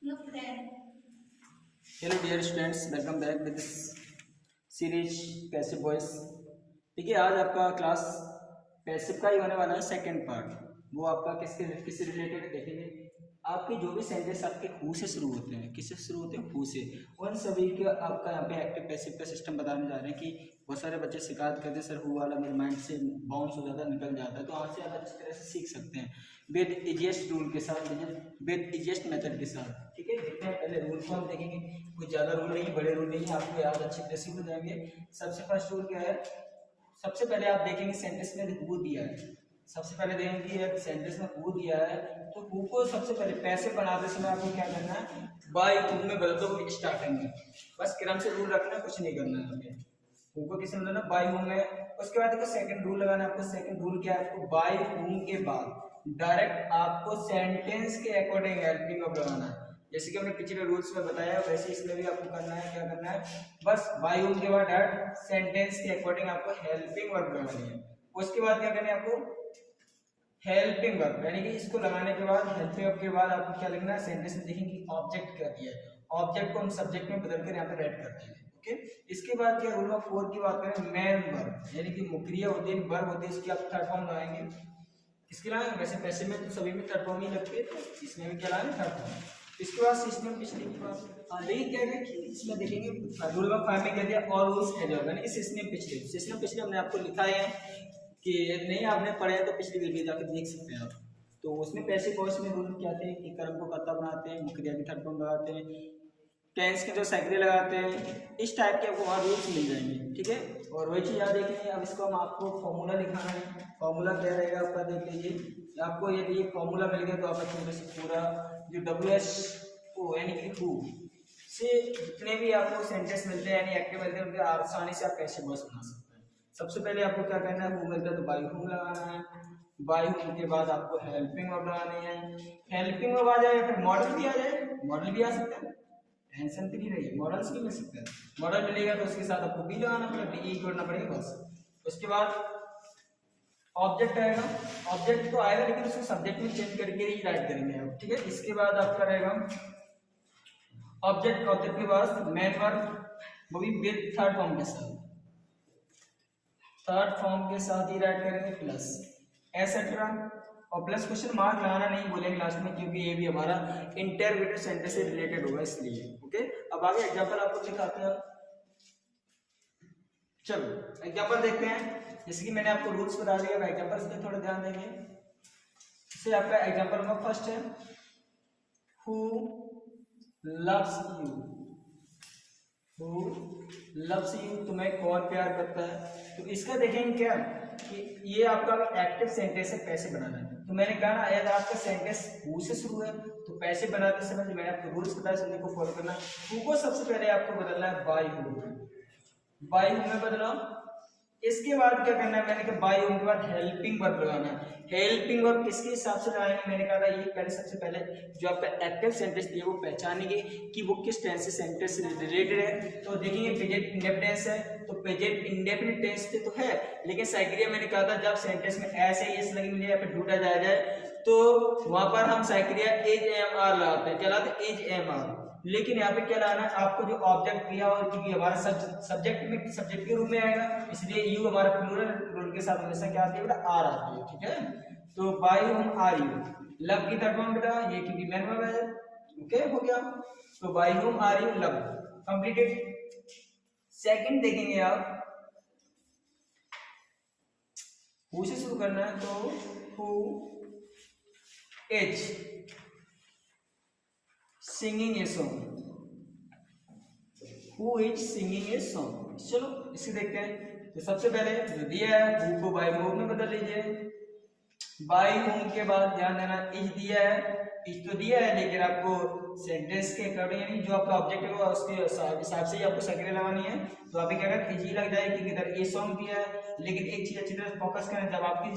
Hello dear students, welcome back with this series passive voice. ठीक है, आज आपका क्लास पैसिव का ही होने वाला है सेकंड पार्ट। वो आपका किससे रिलेटेड देखेंगे। आपके जो भी सेंटेंस आपके हु से शुरू होते हैं, किससे शुरू होते हैं, हु से, उन सभी के आपका यहाँ पे एक्टिव पैसिव का सिस्टम बताने जा रहे हैं कि बहुत सारे बच्चे शिकायत करते हैं सर हु वाला मेरे माइंड से बाउंस हो जाता है, निकल जाता है। तो आज से आप अच्छी तरह से सीख सकते हैं विद इजिएस्ट रूल के साथ, विद इजिएस्ट मेथड के साथ। ठीक है, देखते हैं पहले रूल को हम देखेंगे। कोई ज़्यादा रूल नहीं, बड़े रूल नहीं है, आपको याद अच्छी तरह से हो जाएंगे। सबसे फर्स्ट रूल क्या है, सबसे पहले आप देखेंगे सेंटेंस में हु दिया है। सबसे पहले देखेंगे सेंटेंस में हु दिया है तो हु को सबसे पहले पैसे बनाते समय आपको क्या करना है, बाय हु में बदल दो स्टार्टिंग में। बस क्रम से रूल रखना, कुछ नहीं करना है। हु को किसमें बदलना, बाय हु में। उसके बाद देखो सेकंड रूल लगाना है आपको। सेकंड रूल क्या है, आपको बाय हु के बाद डायरेक्ट आपको सेंटेंस के अकॉर्डिंग हेल्पिंग वर्ब लगाना है। जैसे कि हमने पिछले रूल्स में बताया वैसे इसमें भी आपको करना है। क्या करना है, बस बाय हु के बाद डायरेक्ट सेंटेंस के अकॉर्डिंग आपको हेल्पिंग वर्ब लगानी है। उसके बाद क्या करना है, आपको हेल्पिंग वर्ब, यानी कि इसको लगाने के बाद हेल्पिंग वर्ब के बाद आपको क्या लिखना है, सेंटेंस में देखेंगे ऑब्जेक्ट क्या दिया है, ऑब्जेक्ट को हम सब्जेक्ट में बदल कर यहाँ पे राइट कर देंगे। ओके, इसके बाद क्या रूल नंबर 4 की बात करें, मेन वर्ब, यानी कि मुक्रिया होती है, वर्ब होती है, इसकी आप थर्ड फॉर्म लगाएंगे। इसके अलावा वैसे पैसे में तो सभी में थर्ड फॉर्म ही लगती है, तो इसमें भी क्या लगाएंगे, थर्ड फॉर्म। इसके बाद सिस्टम पिछले की बात, लेकिन क्या है कि इसमें देखेंगे रूल नंबर 5 में कह दिया और रूल्स एज ऑफ, यानी सिस्टम पिछले हमने आपको लिखा है कि नहीं आपने पढ़े हैं तो पिछली वीडियो जाकर देख सकते हैं आप। तो उसमें पैसिव वॉइस में रूल क्या थे कि कर्म को कर्ता बनाते हैं, मुक्रिया की थर्ड फॉर्म लगाते हैं, टेंस के जो साइकिल लगाते हैं, इस टाइप के आपको वहाँ रूल्स मिल जाएंगे। ठीक है, और वही चीज़ याद देखेंगे। अब इसको हम आपको फॉर्मूला लिखाना है। फॉर्मूला क्या रहेगा आपका, देख लीजिए। आपको यदि ये फॉर्मूला मिल गया तो आप अच्छे से पूरा जो WH यानी कि हु से जितने भी आपको सेंटेंस मिलते हैं यानी एक्टिव मिलते हैं उनके आसानी से आप पैसिव वॉइस बना सकते हैं। सबसे पहले आपको क्या करना है, हु मिलता है तो बाय हु लगाना है। बाय हु के बाद आपको हेल्पिंग वर्ब लगानी है। हेल्पिंग वर्ब आ जाए, फिर मॉडल भी आ जाए, मॉडल भी आ सकता है, टेंशन नहीं रही, मॉडल्स भी मिल सकते हैं। मॉडल मिलेगा तो उसके साथ आपको बी लगाना पड़ेगा, ई जोड़ना पड़ेगा बस। उसके बाद ऑब्जेक्ट आएगा, ऑब्जेक्ट तो आएगा लेकिन उसको सब्जेक्ट में चेंज करके ही राइट करेंगे हम। ठीक है, इसके बाद आपका रहेगा ऑब्जेक्ट के बाद मेन वर्ब, वो भी विद थर्ड फॉर्म के साथ, थर्ड फॉर्म के साथ ही राइट करेंगे, प्लस एसेट्रा। और प्लस क्वेश्चन मार्क लगाना नहीं बोलेंगे लास्ट में, क्योंकि ये भी हमारा इंटरव्यूटेड सेंटेंस से रिलेटेड होगा इसलिए। ओके, अब आगे एग्जांपल आपको दिखाते हैं। चलो एग्जांपल देखते हैं। जैसे कि मैंने आपको रूल्स बता दिया, एग्जांपल्स पे थोड़ा ध्यान देंगे। जैसे आपका एग्जांपल में फर्स्ट है who loves you, who loves you, तुम्हें कौन प्यार करता है। तो इसका देखेंगे क्या कि ये आपका एक्टिव सेंटेंस है, पैसे बनाना है। तो मैंने कहा ना अगर आपका सेंटेंस हु से शुरू है तो पैसे बनाते समय मैंने आपको रूल्स बताया, सभी को फॉलो करना। हु को सबसे पहले आपको बदलना है बाय हु, बाय हु में बदला। इसके बाद क्या करना है, मैंने कहा बाय हु के बाद हेल्पिंग वर्ब लगाना है। हेल्पिंग वर्ब किसके हिसाब से लगाएंगे, मैंने कहा था ये पहले सबसे पहले जो आपका एक्टिव सेंटेंस दिया वो पहचानेंगे कि वो किस टेंस से सेंटेंस से रिलेटेड है। तो देखेंगे प्रेजेंट इंडेफिनिट टेंस है तो प्रेजेंट इंडेफिनिट टेंस पे तो है, लेकिन साइक्रिया मैंने कहा था जब सेंटेंस में एस है एस लगी मिले या फिर डूटा जाए तो वहां पर हम साइक्रिया एज एम आर लगाते हैं, क्या लाते हैं, एज एम आर। लेकिन यहाँ पे क्या लाना है, आपको जो ऑब्जेक्ट दिया और क्योंकि हमारा सब्जेक्ट के रूप में आएगा इसलिए यू हमारा प्लूरल रूल के साथ हमेशा क्या आती है बेटा, आर आती है। ठीक है, तो by whom are you, love की थर्ड फॉर्म बेटा ये क्योंकि मैन वर्ब है। ओके, हो गया। तो by whom are you love, completed. Second देखेंगे आप, हु से शुरू करना है तो who is singing a song, who is singing a song. चलो इसे देखते हैं। तो सबसे पहले जो दिया है हु को बाय हु में बदल लीजिए। बाय हु के बाद ध्यान देना इज दिया है, इज तो दिया है लेकिन आपको सेंटेंस के अकॉर्डिंग यानी जो आपका ऑब्जेक्ट है उसके हिसाब से ही आपको साइकिल लगानी है। तो आप क्या करें, इज ही लग जाए क्योंकि इधर ए सॉन्ग दिया है। लेकिन एक चीज अच्छी तरह फोकस करें, जब आपकी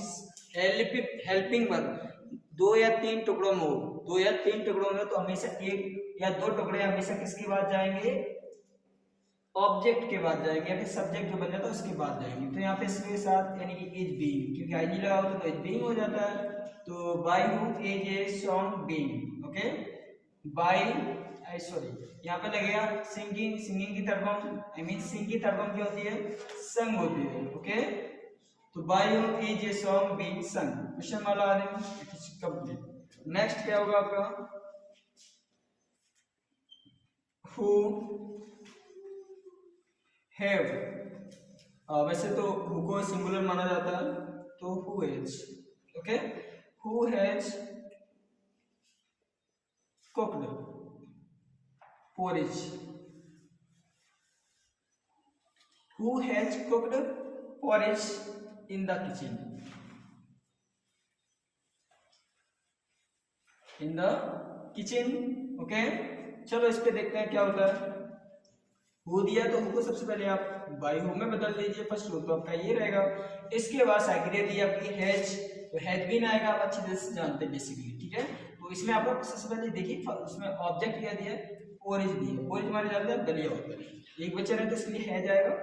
हेल्पिंग वर्ब 2 या 3 टुकड़ों में हो, 2 या 3 टुकड़ों में तो हमेशा 1 या 2 टुकड़े हमेशा किसके बाद जाएंगे, ऑब्जेक्ट के बाद जाएंगे या फिर सब्जेक्ट जो बन जाता है उसके बाद जाएंगे। तो यहाँ पे इसके साथ यानी कि इज बीइंग, क्योंकि आई लगा होता तो इज बीइंग हो जाता है। तो by who is a song being. Okay, by sorry यहाँ पे लगेगा सिंगिंग, सिंगिंग की थर्ड फॉर्म आई मीन सिंग की थर्ड फॉर्म क्या होती है, संग होती है। ओके, तो by home is a song being संग, क्वेश्चन वाला आ रहे हैं, इट इज कंप्लीट। नेक्स्ट क्या होगा आपका, हु हैव, वैसे तो हु को सिंगुलर माना जाता है, तो who has. Okay, who has cooked porridge, who has cooked porridge in the kitchen, in the kitchen। Okay, चलो इस पे देखते हैं क्या होता है। हु दिया तो हु को सबसे पहले आप बाई हु में बदल दीजिए, फर्स्ट रूल तो आपका ये रहेगा। इसके बाद सेकेंड दी आपकी हैज, तो हैज बीन आएगा, आप अच्छी तरह से जानते हैं बेसिकली, ठीक है। तो इसमें आपको सबसे पहले देखिए उसमें ऑब्जेक्ट क्या दिया है, पोरिज दी है। पोरिज माने जाता है दलिया होता है, एक बच्चा रहे तो इसके लिए हैज आएगा।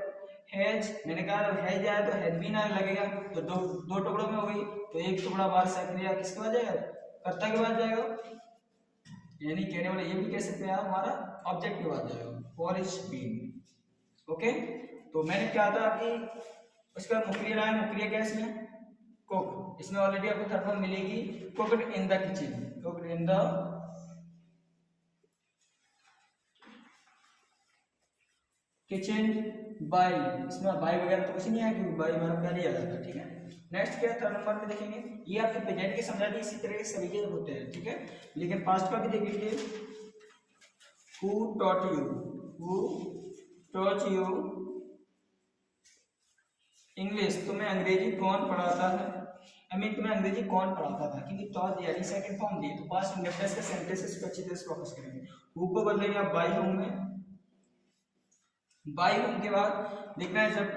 हैज मैंने कहा हैज आया तो हैज बीन आने लगेगा, तो दो टुकड़ों में हो गई, तो एक टुकड़ा बाहर सेकेंड किसके बाद जाएगा, कर्ता के बाद जाएगा, यानी कहने वाले ये भी कह सकते हैं आप हमारा ऑब्जेक्ट के बाद जाएगा, पोरिज बीन। ओके, तो मैंने क्या था कि उसका मुक्रिया लाया, मुक्रिया क्या इसमें, कुक, इसमें ऑलरेडी आपको थर्ड फॉर्म मिलेगी, cooked in the kitchen, cooked in the kitchen by, इसमें बाई वगैरह तो कुछ नहीं है क्योंकि बाई हमारा पहले आ जाता है, ठीक है। नेक्स्ट क्या थर्ड नंबर में देखेंगे, ये आपके प्रेजेंट के समझा दी, इसी तरह के सभी के होते हैं, ठीक है। लेकिन पास्ट का भी देख लीजिए, who taught you, who taught you English, तुम्हें अंग्रेजी कौन पढ़ाता है, आई मीन तुम्हें अंग्रेजी कौन पढ़ाता था, क्योंकि टॉट यानी सेकंड फॉर्म दी, तो पास्ट इंडेफिनिट के सेंटेंसेस को अच्छी तरह से फोकस करेंगे। हु को बदलेंगे आप बाई हूं में, बाई हूं के बाद देखना है जब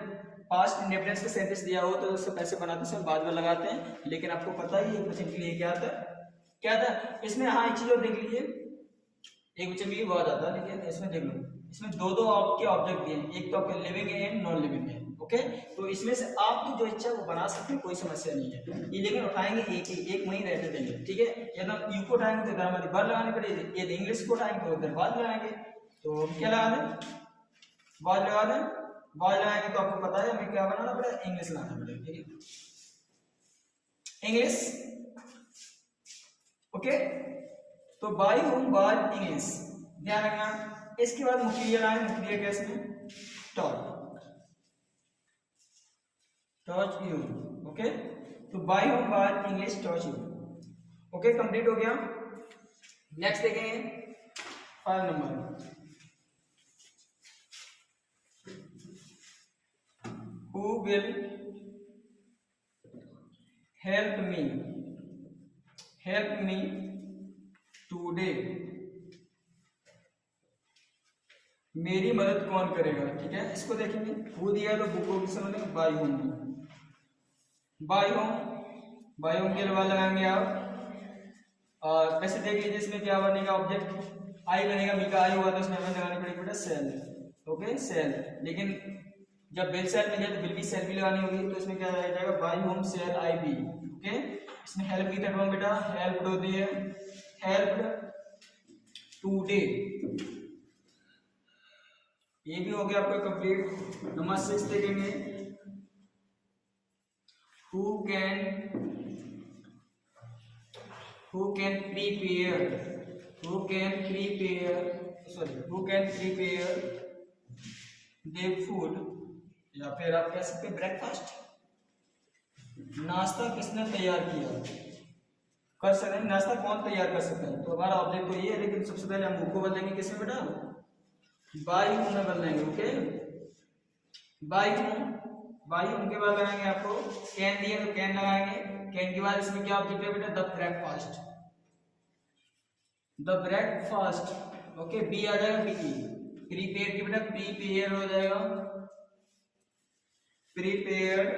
पास्ट इंडेफिनिट का सेंटेंस दिया हो तो उससे पैसे बनाते समय बाद में लगाते हैं, लेकिन आपको पता ही है क्वेश्चन के लिए क्या था इसमें। हाँ एक चीज और देख लीजिए, एक क्वेश्चन के लिए बहुत आता है, लेकिन इसमें देख लो, इसमें दो आपके ऑब्जेक्ट दिए, एक तो आपके लिविंग है एंड नॉन लिविंग है। ओके, तो इसमें से आपकी जो इच्छा वो बना सकते हैं, कोई समस्या नहीं है ये, लेकिन उठाएंगे एक वहीं रहने देंगे, ठीक है। यदि यू को उठाएंगे तो इधर हमारी बार लगानी पड़ेगी, यदि इंग्लिश को उठाएंगे तो इधर बाद लगाएंगे, तो क्या लगा दें, बाद लगा दें, बाद लगाएंगे तो आपको पता है हमें क्या बनाना पड़ेगा, इंग्लिश लाना पड़ेगा, ठीक है, इंग्लिश। ओके, तो बाई होम बाद इंग्लिश, ध्यान रखना। इसके बाद मुक्रिया लाए, मुक्रिया कैसे में, टॉट, टॉच यू। ओके, तो बाई होम बाद इंग्लिश टॉच यू। ओके, कंप्लीट हो गया। नेक्स्ट देखेंगे 5 number, who will help me today, मेरी मदद कौन करेगा, ठीक है। इसको देखेंगे, who दिया तो बुक को समझेंगे, बाई होम में, बाई होम के बाद लगाएंगे आप, और वैसे देख लीजिए इसमें क्या बनेगा, ऑब्जेक्ट आई बनेगा, मी का आई हुआ तो इसमें हमें लगानी पड़ेगी बेटा सेल। ओके, सेल, लेकिन जब बिल सेल मिले तो बिल भी सेल भी लगानी होगी, तो इसमें क्या आ जाएगा, by whom shall I be. Okay, इसमें हेल्प की तरफ बेटा हेल्प होती है, हेल्प टुडे, ये भी हो गया आपका कंप्लीट। नंबर 6 देखेंगे, who can prepare the food, या फिर आप कह सकते हैं ब्रेकफास्ट, नाश्ता किसने तैयार किया, कर सकते हैं, नाश्ता कौन तैयार कर सकता है, तो हमारा ऑब्जेक्ट तो ये है, लेकिन सबसे पहले हम को बदलेंगे किसमें बेटा, बाई हूं में बदलेंगे। ओके, बाई हूं के बाद लगाएंगे आपको कैन दिया तो कैन लगाएंगे, कैन के बाद इसमें क्या ऑब्जेक्ट है बेटा, द ब्रेकफास्ट। ओके, बी आ जाएगा, बी प्रीपेयर की बेटा प्रीपेयर हो जाएगा, prepared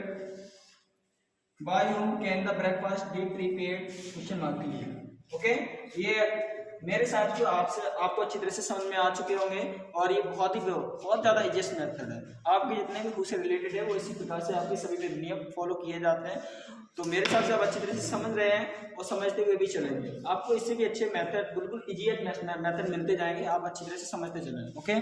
by whom can the breakfast be prepared, question mark के लिए। ओके, ये मेरे साथ जो आपको अच्छी तरह से समझ में आ चुके होंगे और ये बहुत ज़्यादा इजीएस्ट मेथड है। आपके जितने भी खुद से रिलेटेड है वो इसी प्रकार से आपके सभी नियम फॉलो किए जाते हैं। तो मेरे साथ से आप अच्छी तरह से समझ रहे हैं और समझते हुए भी चलेंगे। आपको इससे भी अच्छे मेथड, बिल्कुल इजीएस्ट मेथड मिलते जाएंगे, आप अच्छी तरह से समझते चलेंगे। ओके।